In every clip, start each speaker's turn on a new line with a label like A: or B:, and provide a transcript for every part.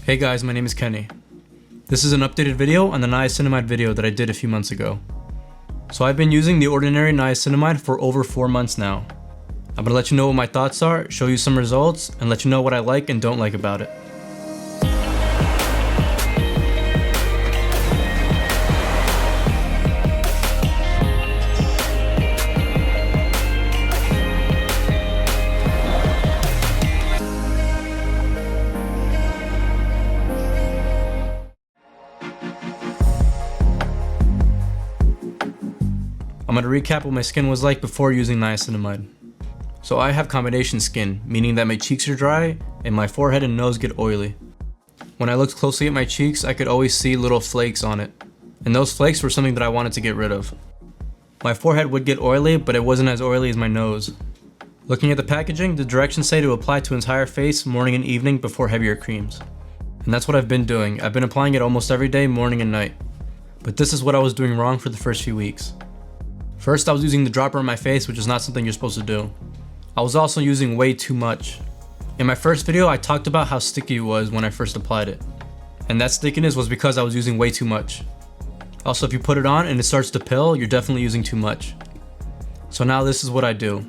A: Hey guys, my name is Kenny. This is an updated video on the niacinamide video that I did a few months ago. So I've been using the Ordinary Niacinamide for over 4 months now. I'm gonna let you know what my thoughts are, show you some results, and let you know what I like and don't like about it. I'm going to recap what my skin was like before using niacinamide. So I have combination skin, meaning that my cheeks are dry and my forehead and nose get oily. When I looked closely at my cheeks, I could always see little flakes on it. And those flakes were something that I wanted to get rid of. My forehead would get oily, but it wasn't as oily as my nose. Looking at the packaging, the directions say to apply to entire face morning and evening before heavier creams. And that's what I've been doing. I've been applying it almost every day, morning and night. But this is what I was doing wrong for the first few weeks. First, I was using the dropper on my face, which is not something you're supposed to do. I was also using way too much. In my first video, I talked about how sticky it was when I first applied it. And that stickiness was because I was using way too much. Also, if you put it on and it starts to pill, you're definitely using too much. So now this is what I do.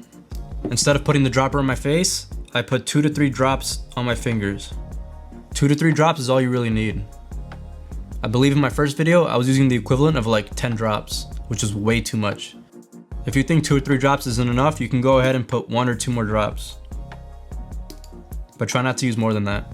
A: Instead of putting the dropper on my face, I put 2 to 3 drops on my fingers. 2 to 3 drops is all you really need. I believe in my first video, I was using the equivalent of like 10 drops, which is way too much. If you think 2 or 3 drops isn't enough, you can go ahead and put 1 or 2 more drops. But try not to use more than that.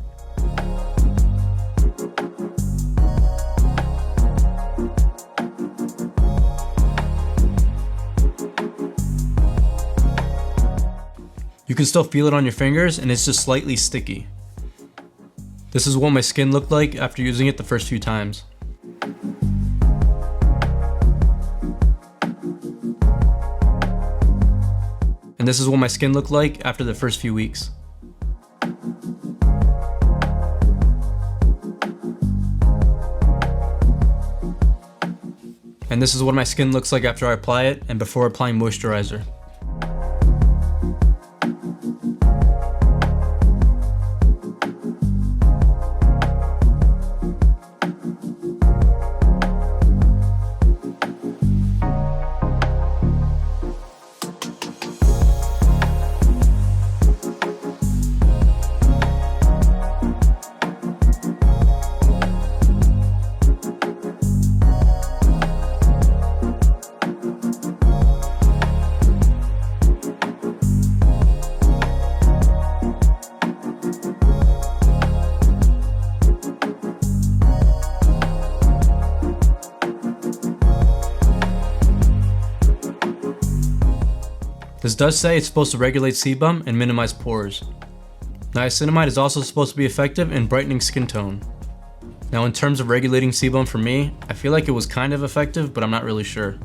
A: You can still feel it on your fingers and it's just slightly sticky. This is what my skin looked like after using it the first few times. And this is what my skin looked like after the first few weeks. And this is what my skin looks like after I apply it and before applying moisturizer. This does say it's supposed to regulate sebum and minimize pores. Niacinamide is also supposed to be effective in brightening skin tone. Now in terms of regulating sebum for me, I feel like it was kind of effective, but I'm not really sure.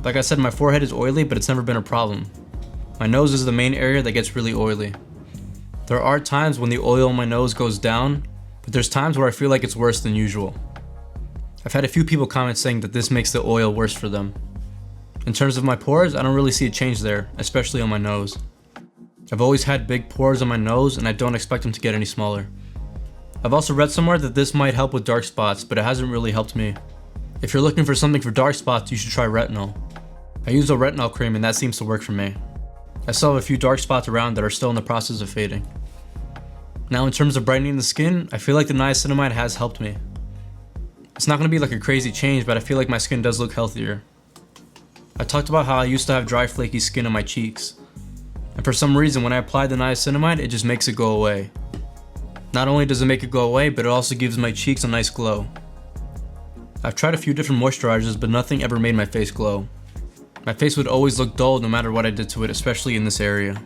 A: Like I said, my forehead is oily, but it's never been a problem. My nose is the main area that gets really oily. There are times when the oil on my nose goes down, but there's times where I feel like it's worse than usual. I've had a few people comment saying that this makes the oil worse for them. In terms of my pores, I don't really see a change there, especially on my nose. I've always had big pores on my nose and I don't expect them to get any smaller. I've also read somewhere that this might help with dark spots, but it hasn't really helped me. If you're looking for something for dark spots, you should try retinol. I use a retinol cream and that seems to work for me. I still have a few dark spots around that are still in the process of fading. Now in terms of brightening the skin, I feel like the niacinamide has helped me. It's not going to be like a crazy change, but I feel like my skin does look healthier. I talked about how I used to have dry, flaky skin on my cheeks. And for some reason, when I apply the niacinamide, it just makes it go away. Not only does it make it go away, but it also gives my cheeks a nice glow. I've tried a few different moisturizers, but nothing ever made my face glow. My face would always look dull no matter what I did to it, especially in this area.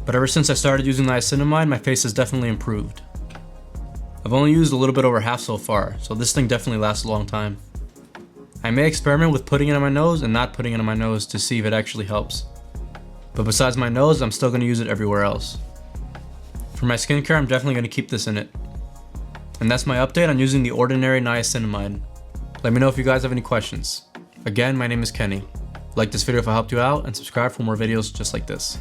A: But ever since I started using niacinamide, my face has definitely improved. I've only used a little bit over half so far, so this thing definitely lasts a long time. I may experiment with putting it on my nose and not putting it on my nose to see if it actually helps. But besides my nose, I'm still going to use it everywhere else. For my skincare, I'm definitely going to keep this in it. And that's my update on using the Ordinary Niacinamide. Let me know if you guys have any questions. Again, my name is Kenny. Like this video if it helped you out, and subscribe for more videos just like this.